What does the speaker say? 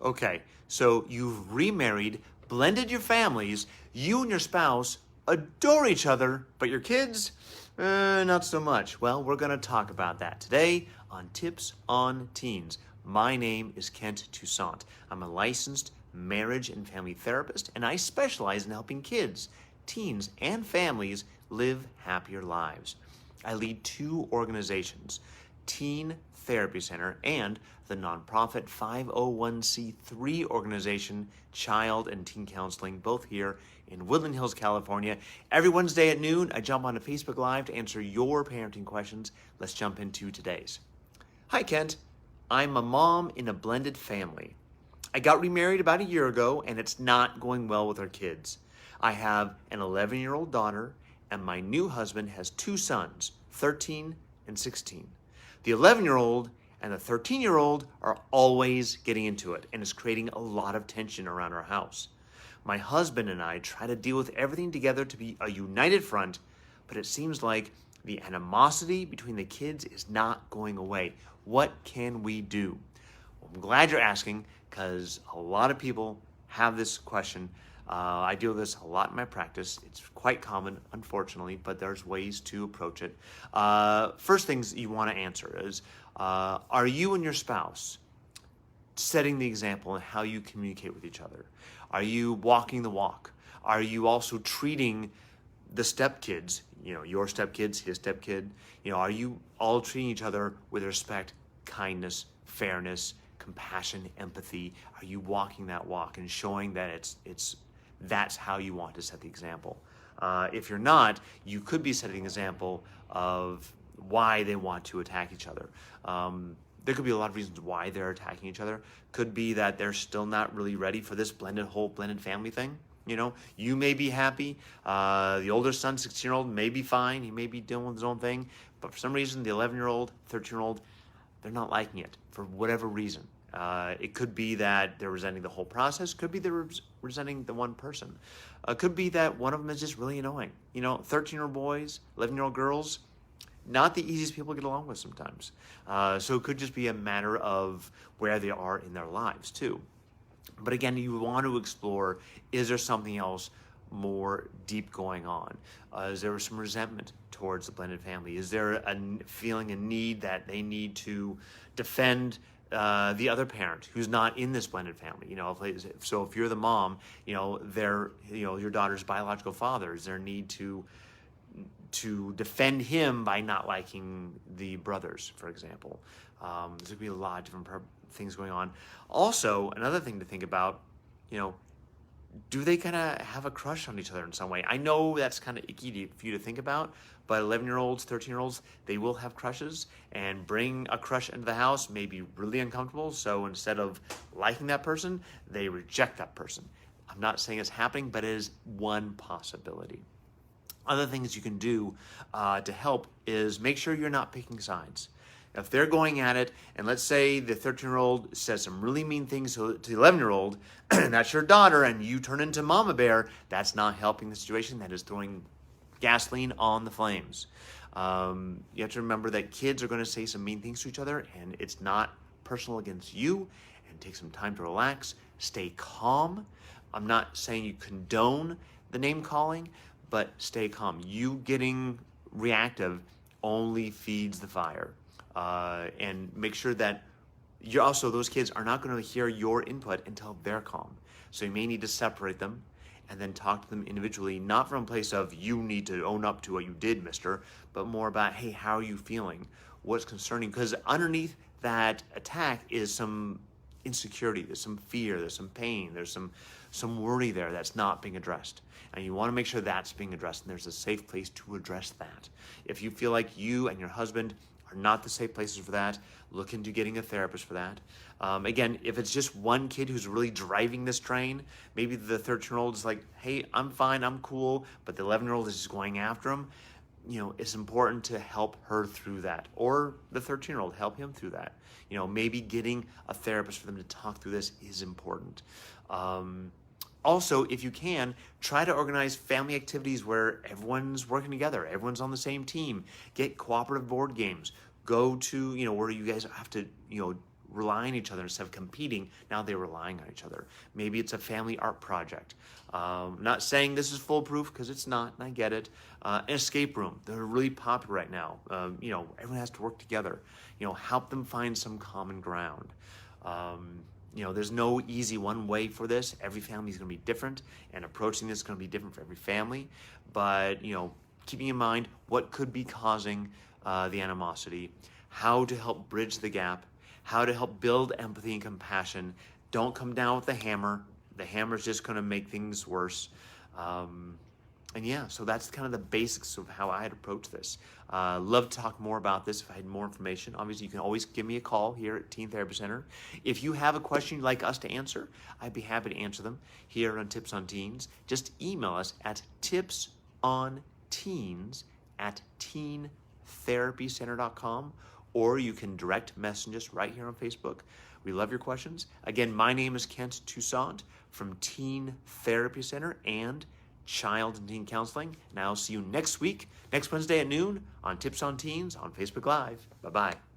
Okay, so you've remarried, blended your families, you and your spouse adore each other, but your kids, not so much. Well, we're going to talk about that today on Tips on Teens. My name is Kent Toussaint. I'm a licensed marriage and family therapist, and I specialize in helping kids, teens, and families live happier lives. I lead two organizations, Teen Therapy Center and the nonprofit 501c3 organization Child and Teen Counseling, both here in Woodland Hills, California. Every Wednesday at noon, I jump onto Facebook Live to answer your parenting questions. Let's jump into today's. Hi, Kent. I'm a mom in a blended family. I got remarried about a year ago, and it's not going well with our kids. I have an 11-year-old daughter, and my new husband has two sons, 13 and 16. The 11-year-old and the 13-year-old are always getting into it, and it's creating a lot of tension around our house. My husband and I try to deal with everything together to be a united front, but it seems like the animosity between the kids is not going away. What can we do? Well, I'm glad you're asking, because a lot of people have this question. I deal with this a lot in my practice. It's quite common, unfortunately, but there's ways to approach it. First things you want to answer is, are you and your spouse setting the example in how you communicate with each other? Are you walking the walk? Are you also treating the stepkids, your stepkids, his stepkid, are you all treating each other with respect, kindness, fairness, compassion, empathy? Are you walking that walk and showing that that's how you want to set the example? If you're not, you could be setting an example of why they want to attack each other. There could be a lot of reasons why they're attacking each other. Could be that they're still not really ready for this blended family thing. You may be happy. The older son, 16-year-old, may be fine. He may be dealing with his own thing. But for some reason, the 11-year-old, 13-year-old, they're not liking it for whatever reason. It could be that they're resenting the whole process. Could be they're resenting the one person. Could be that one of them is just really annoying. 13-year-old boys, 11-year-old girls, not the easiest people to get along with sometimes. So it could just be a matter of where they are in their lives too. But again, you want to explore, is there something else more deep going on? Is there some resentment towards the blended family? Is there a feeling, a need that they need to defend the other parent who's not in this blended family? So if you're the mom, your daughter's biological father, is there a need to defend him by not liking the brothers, for example? There could be a lot of different things going on. Also, another thing to think about, do they kind of have a crush on each other in some way? I know that's kind of icky for you to think about, but 11-year-olds, 13-year-olds, they will have crushes, and bring a crush into the house may be really uncomfortable. So instead of liking that person, they reject that person. I'm not saying it's happening, but it is one possibility. Other things you can do to help is make sure you're not picking sides. If they're going at it, and let's say the 13-year-old says some really mean things to the 11-year-old, and that's your daughter, and you turn into Mama Bear, that's not helping the situation. That is throwing gasoline on the flames. You have to remember that kids are going to say some mean things to each other, and it's not personal against you, and take some time to relax, stay calm. I'm not saying you condone the name calling, but stay calm. You getting reactive only feeds the fire. And make sure that those kids are not going to hear your input until they're calm. So you may need to separate them and then talk to them individually, not from a place of you need to own up to what you did, mister, but more about, hey, how are you feeling? What's concerning? Because underneath that attack is some insecurity, there's some fear, there's some pain, there's some worry there that's not being addressed. And you want to make sure that's being addressed, and there's a safe place to address that. If you feel like you and your husband are not the safe places for that, look into getting a therapist for that. Again, if it's just one kid who's really driving this train, maybe the 13-year-old is like, hey, I'm fine, I'm cool, but the 11-year-old is just going after him. It's important to help her through that. Or the 13-year-old, help him through that. Maybe getting a therapist for them to talk through this is important. Also, if you can, try to organize family activities where everyone's working together, everyone's on the same team. Get cooperative board games. Go to, where you guys have to, rely on each other instead of competing. Now they're relying on each other. Maybe it's a family art project. Not saying this is foolproof, because it's not, and I get it. An escape room, they're really popular right now. Everyone has to work together. Help them find some common ground. There's no easy one way for this. Every family is going to be different, and approaching this is going to be different for every family. But, keeping in mind what could be causing the animosity, how to help bridge the gap, how to help build empathy and compassion. Don't come down with the hammer. The hammer is just going to make things worse. So that's kind of the basics of how I'd approach this. Love to talk more about this if I had more information. Obviously, you can always give me a call here at Teen Therapy Center. If you have a question you'd like us to answer, I'd be happy to answer them here on Tips on Teens. Just email us at tipsonteens@teentherapycenter.com, or you can direct message us right here on Facebook. We love your questions. Again, my name is Kent Toussaint from Teen Therapy Center and Child and Teen Counseling. And I'll see you next week, next Wednesday at noon on Tips on Teens on Facebook Live. Bye-bye.